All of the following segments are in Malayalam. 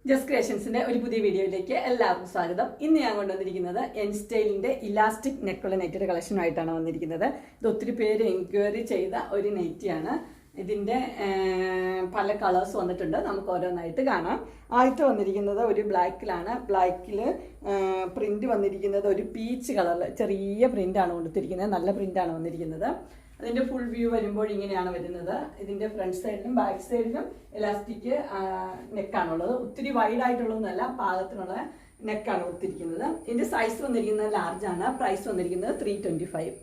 ജസ്റ്റ് ക്രിയേഷൻസിന്റെ ഒരു പുതിയ വീഡിയോയിലേക്ക് എല്ലാവർക്കും സ്വാഗതം. ഇന്ന് ഞാൻ കൊണ്ടുവന്നിരിക്കുന്നത് എൻ സ്റ്റൈലിന്റെ ഇലാസ്റ്റിക് നെക്കുള്ള നെറ്റിയുടെ കളക്ഷനുമായിട്ടാണ് വന്നിരിക്കുന്നത്. ഇത് ഒത്തിരി പേര് എൻക്വയറി ചെയ്ത ഒരു നെറ്റിയാണ്. ഇതിന്റെ പല കളേഴ്സ് വന്നിട്ടുണ്ട്, നമുക്ക് ഓരോന്നായിട്ട് കാണാം. ആദ്യത്തെ വന്നിരിക്കുന്നത് ഒരു ബ്ലാക്കിലാണ്. ബ്ലാക്കിൽ പ്രിന്റ് വന്നിരിക്കുന്നത് ഒരു പീച്ച് കളറിൽ ചെറിയ പ്രിന്റാണ് കൊടുത്തിരിക്കുന്നത്. നല്ല പ്രിന്റാണ് വന്നിരിക്കുന്നത്. അതിന്റെ ഫുൾ വ്യൂ വരുമ്പോൾ ഇങ്ങനെയാണ് വരുന്നത്. ഇതിന്റെ ഫ്രണ്ട് സൈഡിലും ബാക്ക് സൈഡിലും എലാസ്റ്റിക് നെക്കാണുള്ളത്. ഒത്തിരി വൈഡ് ആയിട്ടുള്ളതൊന്നല്ല, പാകത്തിനുള്ള നെക്കാണ് കൊടുത്തിരിക്കുന്നത്. ഇതിന്റെ സൈസ് വന്നിരിക്കുന്നത് ലാർജ് ആണ്. പ്രൈസ് വന്നിരിക്കുന്നത് 325.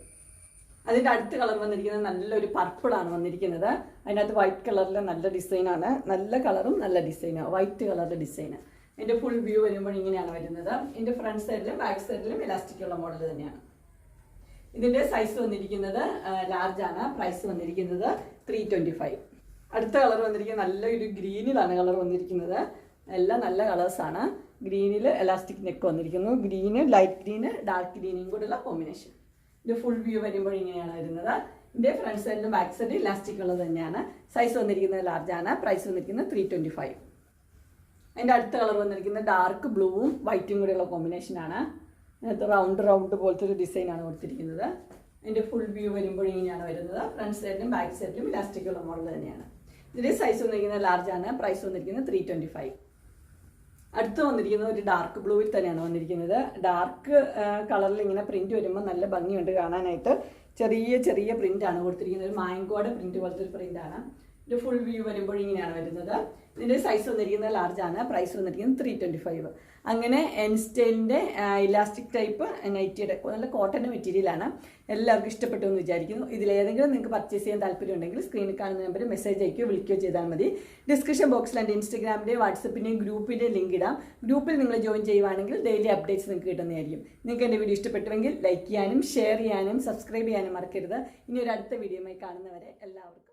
അതിന്റെ അടുത്ത കളർ വന്നിരിക്കുന്നത് നല്ലൊരു പർപ്പിളാണ് വന്നിരിക്കുന്നത്. അതിനകത്ത് വൈറ്റ് കളറിലെ നല്ല ഡിസൈനാണ്. നല്ല കളറും നല്ല ഡിസൈനാണ്, വൈറ്റ് കളറിന്റെ ഡിസൈന്. ഇതിന്റെ ഫുൾ വ്യൂ വരുമ്പോൾ ഇങ്ങനെയാണ് വരുന്നത്. ഇതിന്റെ ഫ്രണ്ട് സൈഡിലും ബാക്ക് സൈഡിലും എലാസ്റ്റിക് ഉള്ള മോഡൽ തന്നെയാണ്. ഇതിന്റെ സൈസ് വന്നിരിക്കുന്നത് ലാർജ് ആണ്. പ്രൈസ് വന്നിരിക്കുന്നത് 325. അടുത്ത കളർ വന്നിരിക്കുന്നത് നല്ലൊരു ഗ്രീനിലാണ് കളർ വന്നിരിക്കുന്നത്. എല്ലാം നല്ല കളേഴ്സാണ്. ഗ്രീനിൽ എലാസ്റ്റിക് നെക്ക് വന്നിരിക്കുന്നു. ഗ്രീന്, ലൈറ്റ് ഗ്രീന്, ഡാർക്ക് ഗ്രീനും കൂടെയുള്ള കോമ്പിനേഷൻ. ഇതിന്റെ ഫുൾ വ്യൂ വരുമ്പോൾ ഇങ്ങനെയാണ് വരുന്നത്. ഇതിന്റെ ഫ്രണ്ട് സൈഡിലും ബാക്ക് സൈഡിലും ഇലാസ്റ്റിക് ഉള്ളത് തന്നെയാണ്. സൈസ് വന്നിരിക്കുന്നത് ലാർജ് ആണ്. പ്രൈസ് വന്നിരിക്കുന്നത് 325. അതിന്റെ അടുത്ത കളർ വന്നിരിക്കുന്നത് ഡാർക്ക് ബ്ലൂവും വൈറ്റും കൂടെയുള്ള കോമ്പിനേഷനാണ്. അതിനകത്ത് റൗണ്ട് പോലത്തെ ഒരു ഡിസൈനാണ് കൊടുത്തിരിക്കുന്നത്. അതിൻ്റെ ഫുൾ വ്യൂ വരുമ്പോൾ ഇങ്ങനെയാണ് വരുന്നത്. ഫ്രണ്ട് സൈഡിലും ബാക്ക് സൈഡിലും ഇലാസ്റ്റിക് ഉള്ള മോഡൽ തന്നെയാണ്. ഇതിൻ്റെ സൈസ് വന്നിരിക്കുന്നത് ലാർജ് ആണ്. പ്രൈസ് വന്നിരിക്കുന്നത് 325. അടുത്ത് വന്നിരിക്കുന്നത് ഒരു ഡാർക്ക് ബ്ലൂവിൽ തന്നെയാണ് വന്നിരിക്കുന്നത്. ഡാർക്ക് കളറിൽ ഇങ്ങനെ പ്രിന്റ് വരുമ്പോൾ നല്ല ഭംഗിയുണ്ട് കാണാനായിട്ട്. ചെറിയ പ്രിന്റാണ് കൊടുത്തിരിക്കുന്നത്. ഒരു മാങ്കോയുടെ പ്രിന്റ് പോലത്തെ ഒരു പ്രിന്റാണ്. ഇതിന്റെ ഫുൾ വ്യൂ വരുമ്പോൾ ഇങ്ങനെയാണ് വരുന്നത്. ഇതിന്റെ സൈസ് വന്നിരിക്കുന്നത് ലാർജ് ആണ്. പ്രൈസ് വന്നിരിക്കുന്നത് 325. അങ്ങനെ എൻ സ്റ്റൈലിന്റെ ഇലാസ്റ്റിക് ടൈപ്പ് നൈറ്റിയുടെ നല്ല കോട്ടൺ മെറ്റീരിയലാണ്. എല്ലാവർക്കും ഇഷ്ടപ്പെട്ടു എന്ന് വിചാരിക്കുന്നു. ഇതിലേതെങ്കിലും നിങ്ങൾക്ക് പർച്ചേസ് ചെയ്യാൻ താല്പര്യം ഉണ്ടെങ്കിൽ സ്ക്രീനിൽ കാണുന്ന നമ്പർ മെസ്സേജ് അയക്കുകയോ വിളിക്കുകയോ ചെയ്താൽ മതി. ഡിസ്ക്രിപ്ഷൻ ബോക്സിൽ എൻ്റെ ഇൻസ്റ്റാഗ്രാമിൻ്റെയും വാട്സപ്പിൻ്റെയും ഗ്രൂപ്പിൻ്റെ ലിങ്ക് ഇടാം. ഗ്രൂപ്പിൽ നിങ്ങൾ ജോയിൻ ചെയ്യുവാണെങ്കിൽ ഡെയിലി അപ്ഡേറ്റ്സ് നിങ്ങൾക്ക് കിട്ടുന്നതായിരിക്കും. നിങ്ങൾക്ക് എൻ്റെ വീഡിയോ ഇഷ്ടപ്പെട്ടുവെങ്കിൽ ലൈക്ക് ചെയ്യാനും ഷെയർ ചെയ്യാനും സബ്സ്ക്രൈബ് ചെയ്യാനും മറക്കരുത്. ഇനി ഒരു അടുത്ത വീഡിയോയുമായി കാണുന്നവരെ എല്ലാവർക്കും